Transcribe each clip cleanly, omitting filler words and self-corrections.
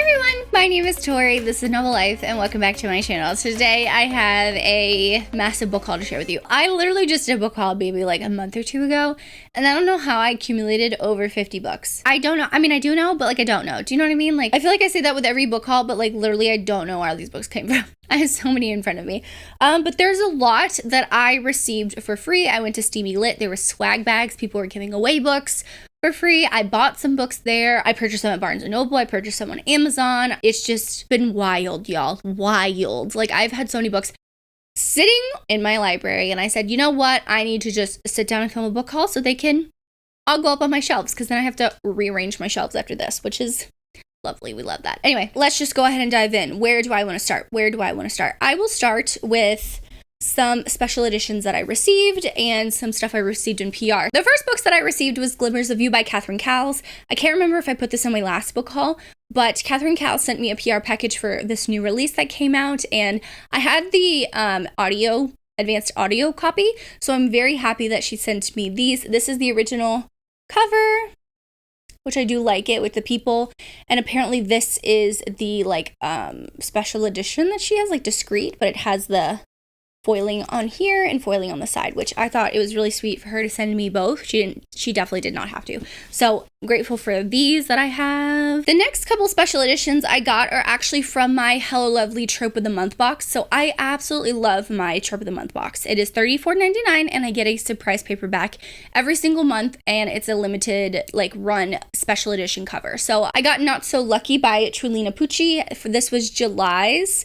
everyone, my name is Tori, this is Novel Life, and welcome back to my channel. Today I have a massive book haul to share with you. I literally just did a book haul maybe like a month or two ago, and I don't know how I accumulated over 50 books. I don't know. I mean, I do know, but like I don't know. Do you know what I mean? Like, I feel like I say that with every book haul, but like literally I don't know where all these books came from. I have so many in front of me. But there's a lot that I received for free. I went to Steamy Lit. There were swag bags. People were giving away books for free. I bought some books there. I purchased some at Barnes & Noble. I purchased some on Amazon. It's just been wild, y'all. Wild. Like, I've had so many books sitting in my library, and I said, you know what? I need to just sit down and film a book haul so they can all go up on my shelves, because then I have to rearrange my shelves after this, which is lovely. We love that. Anyway, let's just go ahead and dive in. Where do I want to start? I will start with some special editions that I received and some stuff I received in PR. The first books that I received was Glimmers of You by Catherine Cowles. I can't remember if I put this in my last book haul, but Catherine Cowles sent me a PR package for this new release that came out, and I had the advanced audio copy, so I'm very happy that she sent me these. This is the original cover, which I do like it with the people, and apparently this is the special edition that she has, like discreet, but it has the foiling on here and foiling on the side, which I thought it was really sweet for her to send me both. She definitely did not have to. So I'm grateful for these that I have. The next couple special editions I got are actually from my Hello Lovely Trope of the Month box. So I absolutely love my Trope of the Month box. It is $34.99 and I get a surprise paperback every single month, and it's a limited run special edition cover. So I got Not So Lucky by Trulina Pucci. This was July's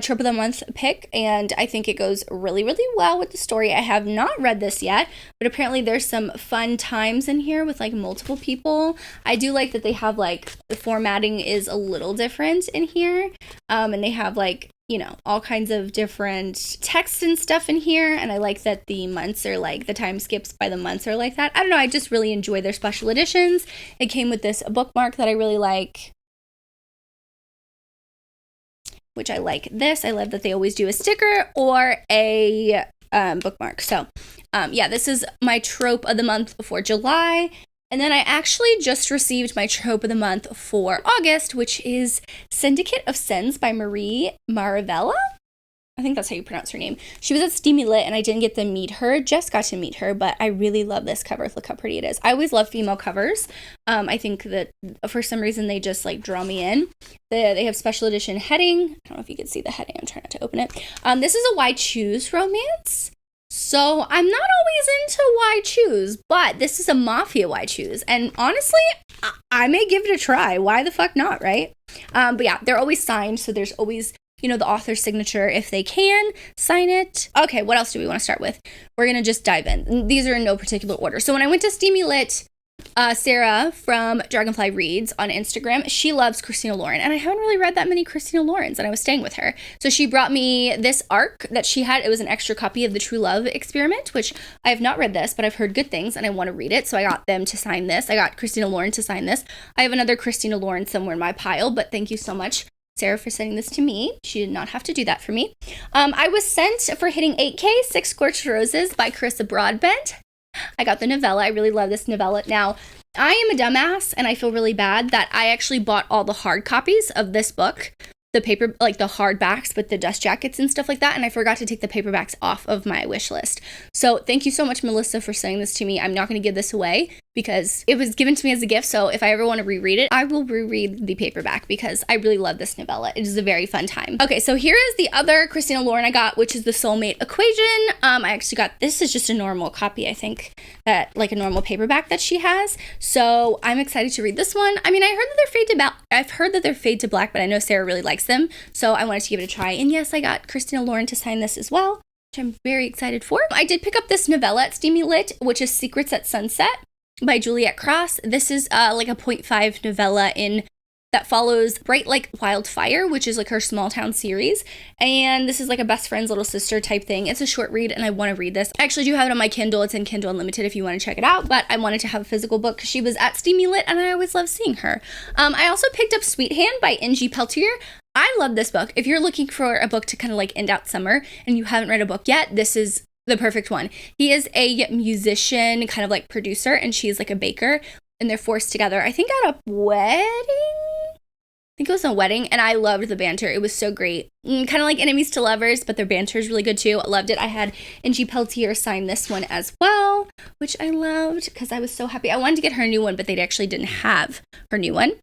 Trope of the Month pick, and I think it goes really, really well with the story. I have not read this yet, but apparently there's some fun times in here with multiple people. I do like that they have the formatting is a little different in here, and they have all kinds of different text and stuff in here, and I like that the months are the time skips by the months are like that. I don't know, I just really enjoy their special editions. It came with this bookmark that I really like, which I like this. I love that they always do a sticker or a bookmark. So yeah, this is my Trope of the Month for July. And then I actually just received my Trope of the Month for August, which is Syndicate of Sins by Marie Maravella. I think that's how you pronounce her name. She was at Steamy Lit, and I didn't get to meet her. Just got to meet her, but I really love this cover. Look how pretty it is. I always love female covers. I think that for some reason they just draw me in. They have special edition heading. I don't know if you can see the heading. I'm trying not to open it. This is a Why Choose romance. So I'm not always into Why Choose, but this is a Mafia Why Choose. And honestly, I may give it a try. Why the fuck not, right? But yeah, they're always signed, so there's always the author's signature if they can sign it. Okay, what else do we want to start with? We're going to just dive in. These are in no particular order. So when I went to Steamy Lit, Sarah from Dragonfly Reads on Instagram, she loves Christina Lauren, and I haven't really read that many Christina Laurens, and I was staying with her. So she brought me this arc that she had. It was an extra copy of the True Love Experiment, which I have not read this, but I've heard good things, and I want to read it, so I got them to sign this. I got Christina Lauren to sign this. I have another Christina Lauren somewhere in my pile, but thank you so much, Sarah, for sending this to me. She did not have to do that for me. I was sent for hitting 8K, Six Scorched Roses by Carissa Broadbent. I got the novella. I really love this novella. Now, I am a dumbass, and I feel really bad that I actually bought all the hard copies of this book, the paper, the hardbacks with the dust jackets and stuff like that, and I forgot to take the paperbacks off of my wish list. So thank you so much, Melissa, for sending this to me. I'm not going to give this away because it was given to me as a gift, so if I ever want to reread it, I will reread the paperback because I really love this novella. It is a very fun time. Okay, so here is the other Christina Lauren I got, which is The Soulmate Equation. I actually got, this is just a normal copy, I think, that a normal paperback that she has. So I'm excited to read this one. I mean, I've heard that they're fade to black, but I know Sarah really likes them, so I wanted to give it a try. And yes, I got Christina Lauren to sign this as well, which I'm very excited for. I did pick up this novella at Steamy Lit, which is Secrets at Sunset by Juliet Cross. This is a 0.5 novella that follows Bright Like Wildfire, which is her small town series. And this is a best friend's little sister type thing. It's a short read, and I want to read this. I actually do have it on my Kindle. It's in Kindle Unlimited if you want to check it out, but I wanted to have a physical book because she was at Steamy Lit, and I always love seeing her. I also picked up Sweet Hand by N.G. Peltier. I love this book. If you're looking for a book to kind of end out summer and you haven't read a book yet, this is the perfect one. He is a musician, kind of producer, and she's a baker, and they're forced together, I think, at a wedding? think it was a wedding, and I loved the banter. It was so great. Kind of like Enemies to Lovers, but their banter is really good too. I loved it. I had Angie Peltier sign this one as well, which I loved because I was so happy. I wanted to get her a new one, but they actually didn't have her new one.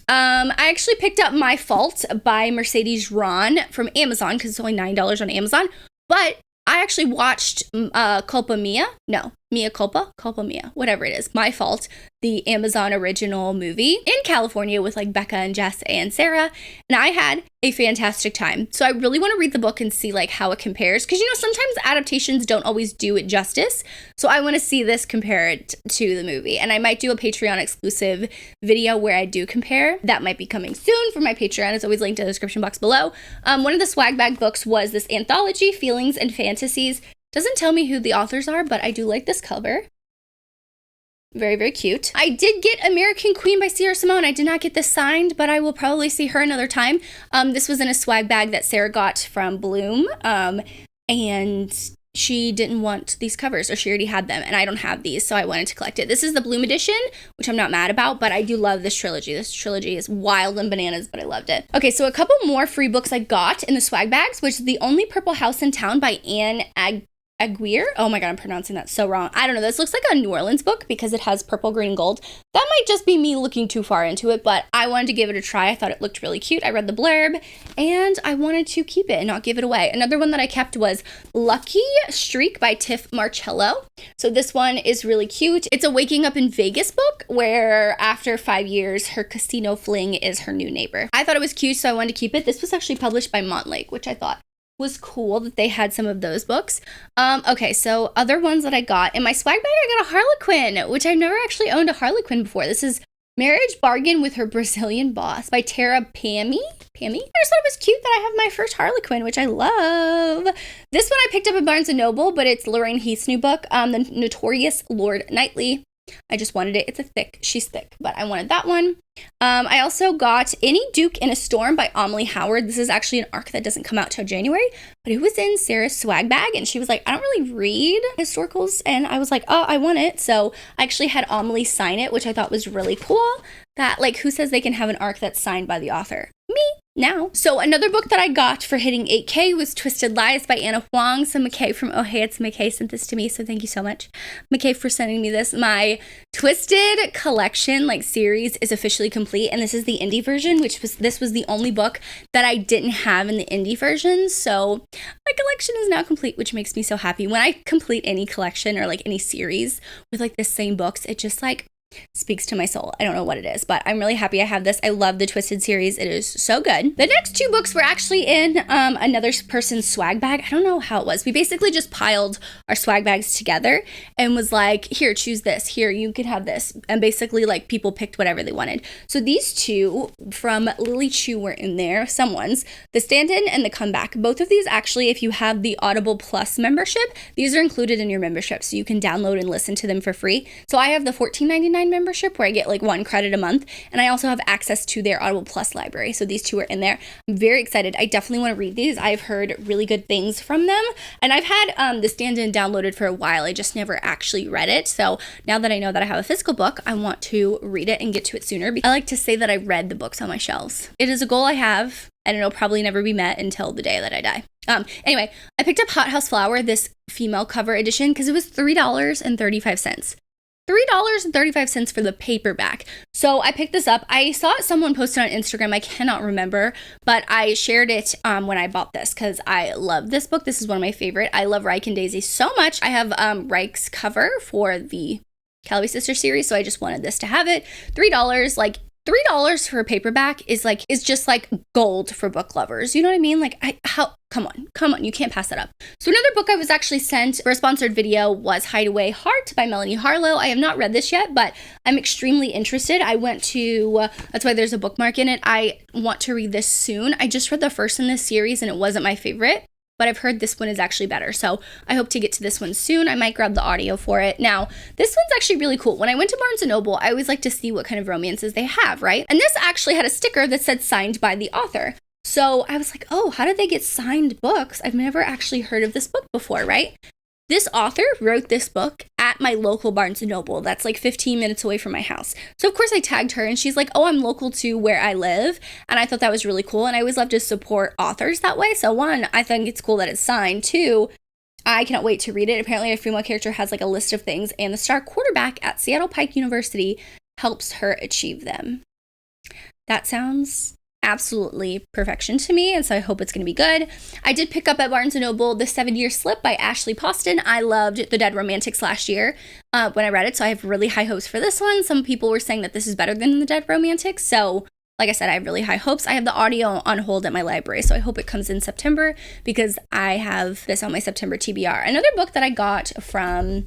I actually picked up My Fault by Mercedes Ron from Amazon because it's only $9 on Amazon, but I actually watched Culpa Mia. No, Mia Culpa? Culpa Mia. Whatever it is. My Fault. The Amazon original movie in California with like Becca and Jess and Sarah. And I had a fantastic time. So I really want to read the book and see like how it compares. Because, you know, sometimes adaptations don't always do it justice. So I want to see this compare it to the movie. And I might do a Patreon exclusive video where I do compare. That might be coming soon for my Patreon. It's always linked in the description box below. One of the swag bag books was this anthology, Feelings and Fantasies. Doesn't tell me who the authors are, but I do like this cover. Very, very cute. I did get American Queen by Sierra Simone. I did not get this signed, but I will probably see her another time. This was in a swag bag that Sarah got from Bloom, and she didn't want these covers, or she already had them, and I don't have these, so I wanted to collect it. This is the Bloom edition, which I'm not mad about, but I do love this trilogy. This trilogy is wild and bananas, but I loved it. Okay, so a couple more free books I got in the swag bags, which is The Only Purple House in Town by Anne Aguirre. Oh my god, I'm pronouncing that so wrong. I don't know. This looks like a New Orleans book because it has purple, green, gold. That might just be me looking too far into it, but I wanted to give it a try. I thought it looked really cute. I read the blurb and I wanted to keep it and not give it away. Another one that I kept was Lucky Streak by Tiff Marcello. So this one is really cute. It's a Waking Up in Vegas book where after 5 years, her casino fling is her new neighbor. I thought it was cute, so I wanted to keep it. This was actually published by Montlake, which I thought was cool that they had some of those books. Okay, so other ones that I got. In my swag bag, I got a Harlequin, which I've never actually owned a Harlequin before. This is Marriage Bargain with Her Brazilian Boss by Tara Pammy. I just thought it was cute that I have my first Harlequin, which I love. This one I picked up at Barnes & Noble, but it's Lorraine Heath's new book, The Notorious Lord Knightley. I just wanted it. She's thick, but I wanted that one. I also got Any Duke in a Storm by Amelie Howard. This is actually an arc that doesn't come out till January, but it was in Sarah's swag bag, and she was like, I don't really read historicals, and I was like, oh, I want it. So I actually had Amelie sign it, which I thought was really cool. That, like, who says they can have an arc that's signed by the author? Me. Now. So another book that I got for hitting 8K was Twisted Lies by Anna Huang. So McKay from Oh Hey It's McKay sent this to me, so thank you so much, McKay, for sending me this. My Twisted collection, like series, is officially complete, and this is the indie version, this was the only book that I didn't have in the indie version. So my collection is now complete, which makes me so happy. When I complete any collection or like any series with like the same books, it just like speaks to my soul. I don't know what it is, but I'm really happy I have this. I love the Twisted series. It is so good. The next two books were actually in another person's swag bag. I don't know how it was. We basically just piled our swag bags together and was like, here, choose this. Here, you can have this. And basically like people picked whatever they wanted. So these two from Lily Chu were in there. Someone's The Stand-In and The Comeback. Both of these actually, if you have the Audible Plus membership, these are included in your membership. So you can download and listen to them for free. So I have the $14.99 membership where I get like 1 credit a month, and I also have access to their Audible Plus library. So these two are in there. I'm very excited. I definitely want to read these. I've heard really good things from them, and I've had The Stand-In downloaded for a while. I just never actually read it. So now that I know that I have a physical book, I want to read it and get to it sooner. I like to say that I read the books on my shelves. It is a goal I have, and it'll probably never be met until the day that I die. Anyway, I picked up Hot House Flower, this female cover edition, because it was $3.35. $3.35 for the paperback. So I picked this up. I saw someone post it on Instagram. I cannot remember, but I shared it when I bought this because I love this book. This is one of my favorite. I love Reich and Daisy so much. I have Reich's cover for the Calloway Sisters series, so I just wanted this to have it. $3, like $3 for a paperback is just like gold for book lovers. You know what I mean? Like, come on, you can't pass that up. So another book I was actually sent for a sponsored video was Hideaway Heart by Melanie Harlow. I have not read this yet, but I'm extremely interested. I went to, that's why there's a bookmark in it. I want to read this soon. I just read the first in this series and it wasn't my favorite, but I've heard this one is actually better. So I hope to get to this one soon. I might grab the audio for it. Now, this one's actually really cool. When I went to Barnes & Noble, I always like to see what kind of romances they have, right? And this actually had a sticker that said signed by the author. So I was like, oh, how did they get signed books? I've never actually heard of this book before, right? This author wrote this book at at my local Barnes & Noble that's like 15 minutes away from my house. So of course I tagged her and she's like, oh, I'm local to where I live. And I thought that was really cool. And I always love to support authors that way. So one, I think it's cool that it's signed. Two, I cannot wait to read it. Apparently a female character has like a list of things and the star quarterback at Seattle Pike University helps her achieve them. That sounds absolutely perfection to me, and so I hope it's going to be good. I did pick up at Barnes & Noble The 7-Year Slip by Ashley Poston. I loved The Dead Romantics last year when I read it, so I have really high hopes for this one. Some people were saying that this is better than The Dead Romantics, so like I said, I have really high hopes. I have the audio on hold at my library, so I hope it comes in September because I have this on my September TBR. Another book that I got from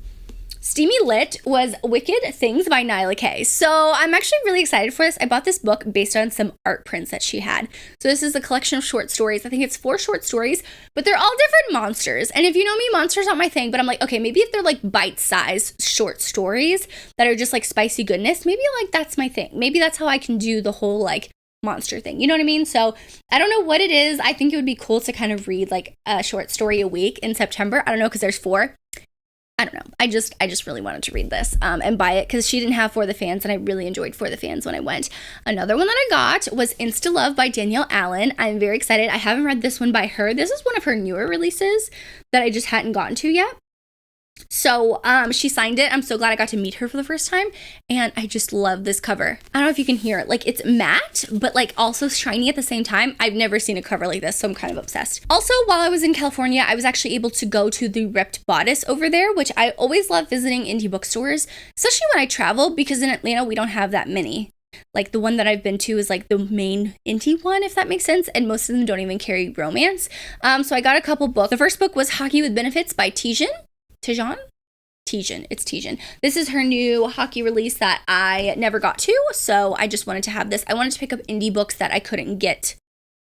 Steamy Lit was Wicked Things by Nyla K. So I'm actually really excited for this. I bought this book based on some art prints that she had. So this is a collection of short stories. I think it's 4 short stories, but they're all different monsters. And if you know me, monsters aren't my thing, but I'm like, okay, maybe if they're like bite-sized short stories that are just like spicy goodness, maybe like that's my thing. Maybe that's how I can do the whole like monster thing. You know what I mean? So I don't know what it is. I think it would be cool to kind of read like a short story a week in September. I don't know, because there's 4. I don't know. I just really wanted to read this and buy it because she didn't have For the Fans, and I really enjoyed For the Fans when I went. Another one that I got was Insta Love by Danielle Allen. I'm very excited. I haven't read this one by her. This is one of her newer releases that I just hadn't gotten to yet. So she signed it. I'm so glad I got to meet her for the first time, and I just love this cover. I don't know if you can hear it. Like, it's matte, but like also shiny at the same time. I've never seen a cover like this, so I'm kind of obsessed. Also, while I was in California, I was actually able to go to the Ripped Bodice over there, which I always love visiting indie bookstores, especially when I travel, because in Atlanta, we don't have that many. Like, the one that I've been to is like the main indie one, if that makes sense, and most of them don't even carry romance. So I got a couple books. The first book was Hockey with Benefits by Tijan. It's Tijan. This is her new hockey release that I never got to, so I just wanted to have this. I wanted to pick up indie books that I couldn't get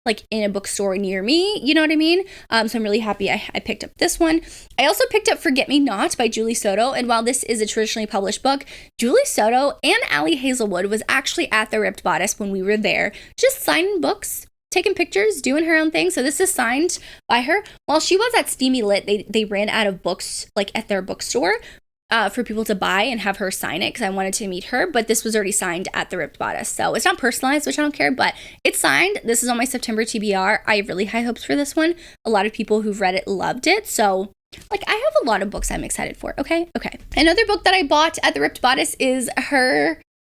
like in a bookstore near me, you know what I mean? So I'm really happy I picked up this one. I also picked up Forget Me Not by Julie Soto, and while this is a traditionally published book, Julie Soto and Allie Hazelwood was actually at the Ripped Bodice when we were there, just signing books, taking pictures, doing her own thing. So this is signed by her. While she was at Steamy Lit, they ran out of books like at their bookstore for people to buy and have her sign it because I wanted to meet her, but this was already signed at the Ripped Bodice. So it's not personalized, which I don't care, but it's signed. This is on my September TBR. I have really high hopes for this one. A lot of people who've read it loved it. So like, I have a lot of books I'm excited for. Okay. Another book that I bought at the Ripped Bodice is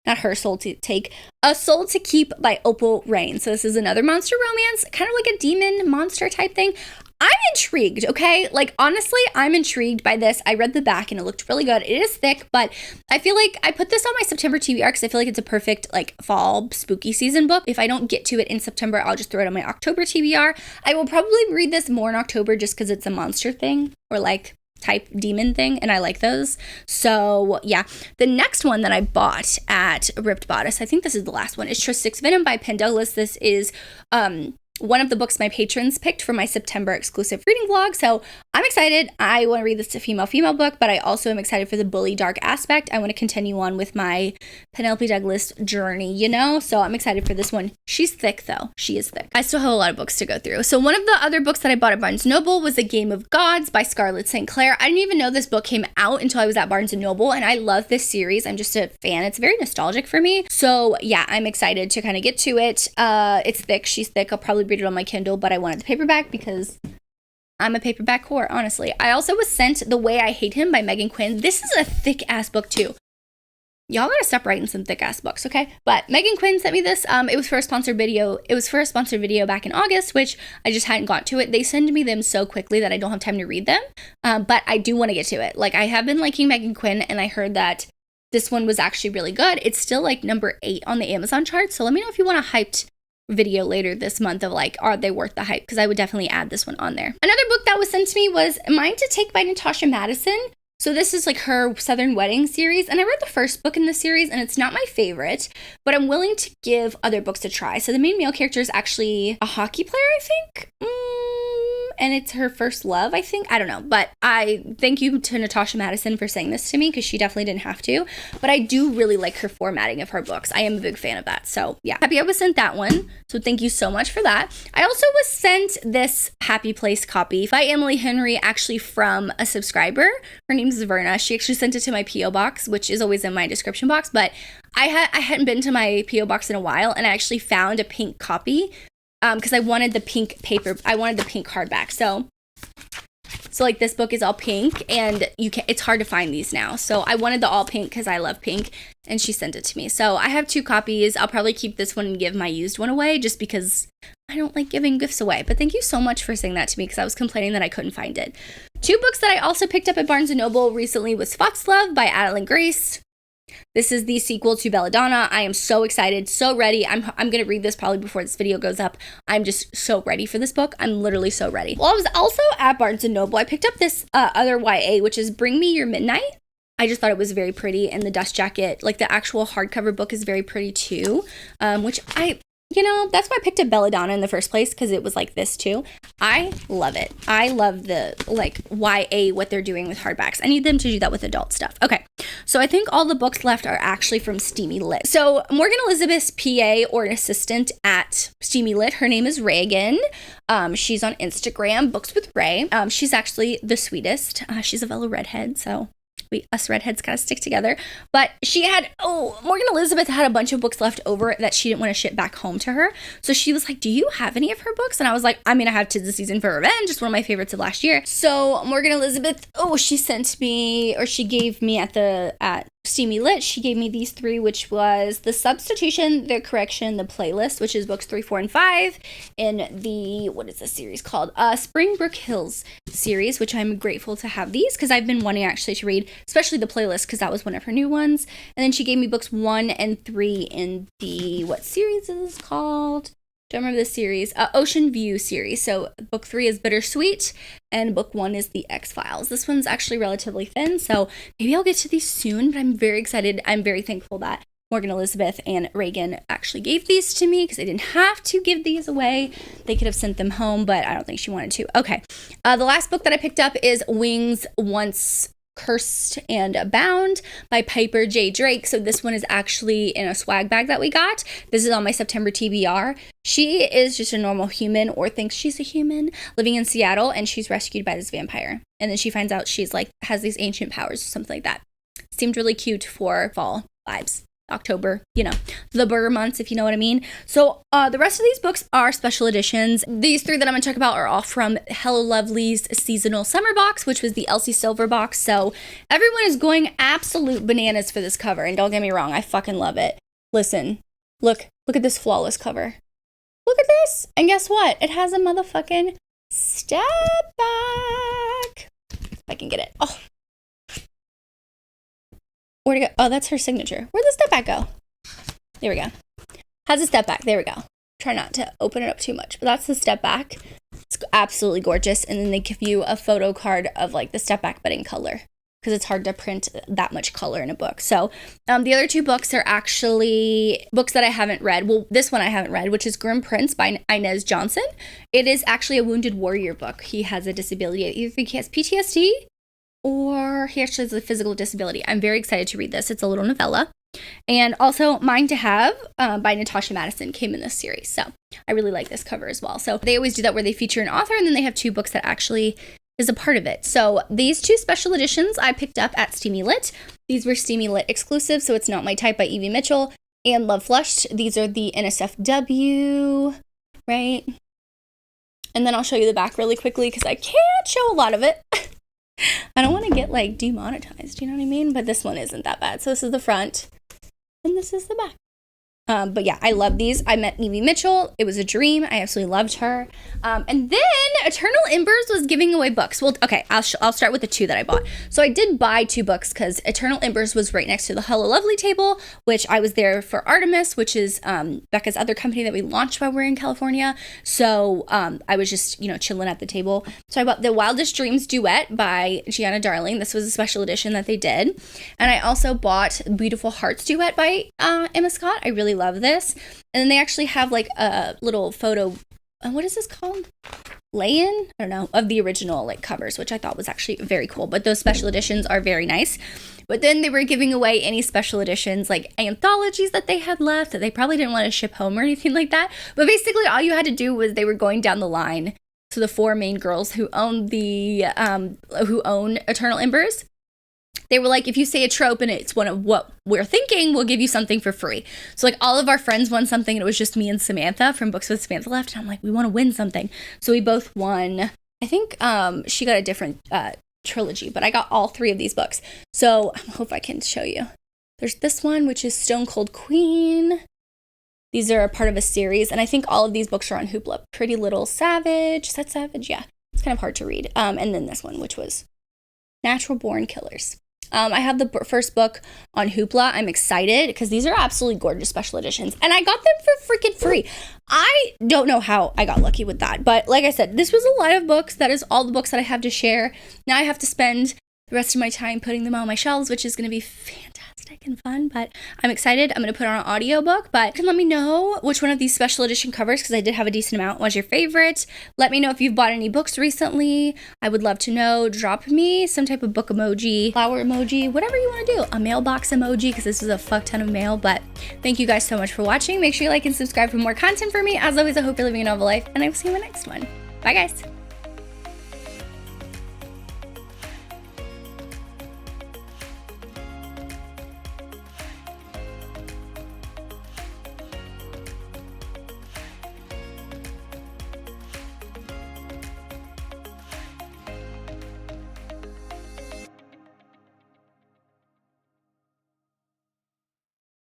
not her Soul to Take, A Soul to Keep by Opal Rain. So this is another monster romance, kind of like a demon monster type thing. I'm intrigued, okay? Like, honestly, I'm intrigued by this. I read the back and it looked really good. It is thick, but I feel like I put this on my September TBR because I feel like it's a perfect, like, fall spooky season book. If I don't get to it in September, I'll just throw it on my October TBR. I will probably read this more in October just because it's a monster thing or, like, type demon thing, and I like those. So yeah, the next one that I bought at Ripped Bodice, I think this is the last one, is Tristic's Venom by Penn Douglas. This is one of the books my patrons picked for my September exclusive reading vlog. So I'm excited. I want to read this female book, but I also am excited for the bully dark aspect. I want to continue on with my Penelope Douglas journey, you know? So I'm excited for this one. She's thick though. She is thick. I still have a lot of books to go through. So one of the other books that I bought at Barnes & Noble was A Game of Gods by Scarlett St. Clair. I didn't even know this book came out until I was at Barnes & Noble, and I love this series. I'm just a fan. It's very nostalgic for me. So yeah, I'm excited to kind of get to it. It's thick. She's thick. I'll probably read it on my Kindle, but I wanted the paperback because I'm a paperback whore, honestly. I also was sent The Way I Hate Him by Megan Quinn. This is a thick ass book too. Y'all gotta stop writing some thick ass books, okay? But Megan Quinn sent me this. It was for a sponsored video. It was for a sponsored video back in August, which I just hadn't got to it. They send me them so quickly that I don't have time to read them. But I do want to get to it. Like, I have been liking Megan Quinn, and I heard that this one was actually really good. It's still like number 8 on the Amazon chart. So let me know if you want a hyped video later this month of like, are they worth the hype? Because I would definitely add this one on there. Another book that was sent to me was Mine to Take by Natasha Madison. So this is like her Southern Wedding series, and I read the first book in the series, and it's not my favorite, but I'm willing to give other books a try. So the main male character is actually a hockey player, I think. and it's her first love, I think. I don't know, but I thank you to Natasha Madison for saying this to me, because she definitely didn't have to, but I do really like her formatting of her books. I am a big fan of that. So yeah, happy I was sent that one. So thank you so much for that. I also was sent this Happy Place copy by Emily Henry, actually from a subscriber. Her name is Verna. She actually sent it to my P.O. box, which is always in my description box, but I hadn't been to my P.O. box in a while, and I actually found a pink copy because I wanted the pink paper. I wanted the pink hardback. So like this book is all pink, and it's hard to find these now. So I wanted the all pink because I love pink, and she sent it to me. So I have 2 copies. I'll probably keep this one and give my used one away, just because I don't like giving gifts away. But thank you so much for saying that to me, because I was complaining that I couldn't find it. 2 books that I also picked up at Barnes & Noble recently was Foxglove by Adeline Grace. This is the sequel to Belladonna. I am so excited, so ready. I'm going to read this probably before this video goes up. I'm just so ready for this book. I'm literally so ready. Well, I was also at Barnes & Noble. I picked up this other YA, which is Bring Me Your Midnight. I just thought it was very pretty, and the dust jacket, like the actual hardcover book, is very pretty too, which that's why I picked up Belladonna in the first place, because it was like this too. I love it. I love the YA, what they're doing with hardbacks. I need them to do that with adult stuff. Okay, so I think all the books left are actually from Steamy Lit. So Morgan Elizabeth's PA or an assistant at Steamy Lit, her name is Reagan. She's on Instagram, Books with Ray. She's actually the sweetest. She's a fellow redhead, so us redheads kind of stick together. But Morgan Elizabeth had a bunch of books left over that she didn't want to ship back home to her. So she was like, do you have any of her books? And I was like, I have To the Season for Revenge. It's one of my favorites of last year. So Morgan Elizabeth, she sent me, or she gave me at Steamy Lit, she gave me these 3, which was The Substitution, The Correction, The Playlist, which is books 3, 4, and 5 in the, what is this series called? Springbrook Hills series, which I'm grateful to have these, because I've been wanting actually to read, especially The Playlist, because that was one of her new ones. And then she gave me books 1 and 3 in the, what series is this called? Don't remember the series. Ocean View series. So book 3 is Bittersweet, and book 1 is The X-Files. This one's actually relatively thin, so maybe I'll get to these soon, but I'm very excited. I'm very thankful that Morgan Elizabeth and Reagan actually gave these to me, because they didn't have to give these away. They could have sent them home, but I don't think she wanted to. Okay. The last book that I picked up is Wings Once Cursed and Bound by Piper J. Drake. So this one is actually in a swag bag that we got. This is on my September TBR. She is just a normal human, or thinks she's a human, living in Seattle, and she's rescued by this vampire. And then she finds out she's has these ancient powers or something like that. Seemed really cute for fall vibes. October, the burger months, if you know what I mean. So the rest of these books are special editions. These 3 that I'm going to talk about are all from Hello Lovely's seasonal summer box, which was the Elsie Silver box. So everyone is going absolute bananas for this cover, and don't get me wrong, I fucking love it. Listen, look at this flawless cover. Look at this, and guess what? It has a motherfucking step back. If I can get it. Oh. Where'd it go? Oh, that's her signature. Where'd the step back go? There we go. Has a step back. There we go. Try not to open it up too much, but that's the step back. It's absolutely gorgeous. And then they give you a photo card of the step back, but in color, because it's hard to print that much color in a book. So the other 2 books are actually books that I haven't read. Well, this one I haven't read, which is Grim Prince by Inez Johnson. It is actually a wounded warrior book. He has a disability. I either think he has PTSD, or he actually has a physical disability. I'm very excited to read this. It's a little novella. And also Mine to Have by Natasha Madison came in this series. So I really like this cover as well. So they always do that where they feature an author, and then they have 2 books that actually is a part of it. So these 2 special editions I picked up at Steamy Lit. These were Steamy Lit exclusive, so It's Not My Type by Evie Mitchell and Love Flushed. These are the NSFW, right? And then I'll show you the back really quickly, because I can't show a lot of it. I don't want to get demonetized, you know what I mean? But this one isn't that bad. So this is the front, and this is the back. But yeah, I love these. I met Evie Mitchell. It was a dream. I absolutely loved her. And then Eternal Embers was giving away books. Well, okay, I'll start with the 2 that I bought. So I did buy 2 books because Eternal Embers was right next to the Hello Lovely table, which I was there for Artemis, which is Becca's other company that we launched while we were in California. So I was just, chilling at the table. So I bought The Wildest Dreams Duet by Gianna Darling. This was a special edition that they did. And I also bought Beautiful Hearts Duet by Emma Scott. I really love this. And then they actually have a little photo what is this called? Lay-in? I don't know, of the original like covers, which I thought was actually very cool. But those special editions are very nice. But then they were giving away any special editions, like anthologies that they had left that they probably didn't want to ship home or anything like that. But basically all you had to do was they were going down the line. So the 4 main girls who own Eternal Embers, they were like, if you say a trope and it's one of what we're thinking, we'll give you something for free. So like all of our friends won something and it was just me and Samantha from Books with Samantha left. And I'm like, we want to win something. So we both won. I think she got a different trilogy, but I got all 3 of these books. So I hope I can show you. There's this one, which is Stone Cold Queen. These are a part of a series. And I think all of these books are on Hoopla. Pretty Little Savage. Is that Savage? Yeah. It's kind of hard to read. And then this one, which was Natural Born Killers. I have the first book on Hoopla. I'm excited because these are absolutely gorgeous special editions. And I got them for freaking free. I don't know how I got lucky with that. But like I said, this was a lot of books. That is all the books that I have to share. Now I have to spend the rest of my time putting them on my shelves, which is going to be fantastic and fun. But I'm excited. I'm going to put on an audiobook. But you can let me know which one of these special edition covers, because I did have a decent amount, was your favorite. Let me know if you've bought any books recently. I would love to know. Drop me some type of book emoji, flower emoji, whatever you want to do. A mailbox emoji, because this is a fuck ton of mail. But thank you guys so much for watching. Make sure you like and subscribe for more content for me. As always, I hope you're living a novel life, and I will see you in the next one. Bye, guys.